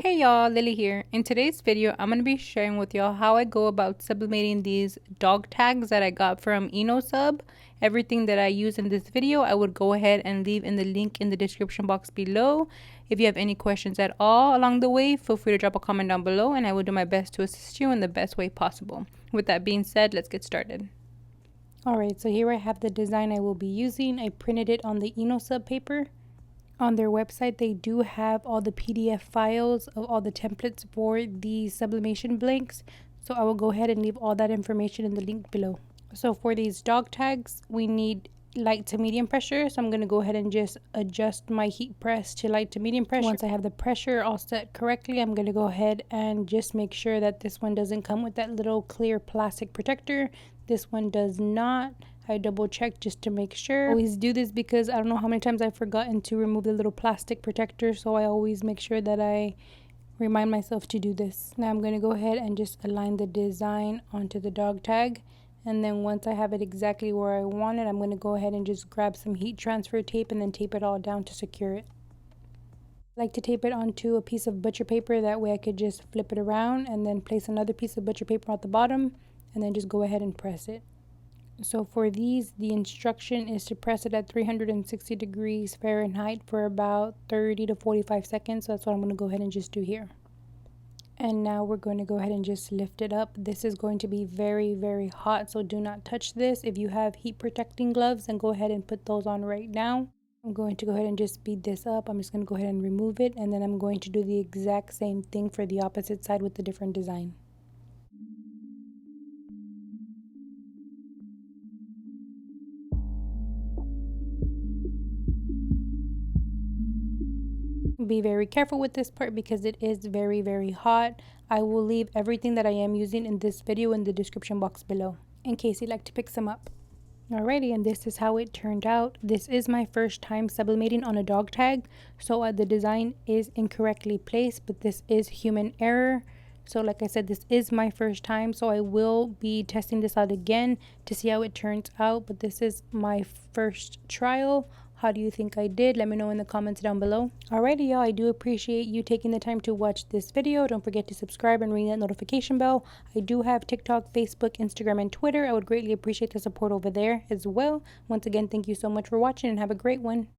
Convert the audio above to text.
Hey y'all, Lily here. In today's video, I'm going to be sharing with y'all how I go about sublimating these dog tags that I got from INNOSUB. Everything that I use in this video, I would go ahead and leave in the link in the description box below. If you have any questions at all along the way, feel free to drop a comment down below and I will do my best to assist you in the best way possible. With that being said, let's get started. Alright, so here I have the design I will be using. I printed it on the INNOSUB paper. On their website, they do have all the PDF files of all the templates for the sublimation blanks. So I will go ahead and leave all that information in the link below. So for these dog tags, we need light to medium pressure. So I'm going to go ahead and just adjust my heat press to light to medium pressure. Once I have the pressure all set correctly, I'm going to go ahead and just make sure that this one doesn't come with that little clear plastic protector. This one does not. I double check just to make sure. I always do this because I don't know how many times I've forgotten to remove the little plastic protector, so I always make sure that I remind myself to do this. Now I'm going to go ahead and just align the design onto the dog tag, and then once I have it exactly where I want it, I'm going to go ahead and just grab some heat transfer tape and then tape it all down to secure it. I like to tape it onto a piece of butcher paper, that way I could just flip it around and then place another piece of butcher paper at the bottom and then just go ahead and press it. So for these, the instruction is to press it at 360 degrees Fahrenheit for about 30 to 45 seconds. So that's what I'm going to go ahead and just do here. And now we're going to go ahead and just lift it up. This is going to be very, very hot, so do not touch this. If you have heat protecting gloves, then go ahead and put those on right now. I'm going to go ahead and just speed this up. I'm just going to go ahead and remove it, and then I'm going to do the exact same thing for the opposite side with the different design. Be very careful with this part because it is very, very hot. I will leave everything that I am using in this video in the description box below in case you'd like to pick some up. Alrighty, and this is how it turned out. This is my first time sublimating on a dog tag, so the design is incorrectly placed, but this is human error. So like I said, this is my first time, so I will be testing this out again to see how it turns out, but this is my first trial. How do you think I did? Let me know in the comments down below. Alrighty, y'all, I do appreciate you taking the time to watch this video. Don't forget to subscribe and ring that notification bell. I do have TikTok, Facebook, Instagram, and Twitter. I would greatly appreciate the support over there as well. Once again, thank you so much for watching and have a great one.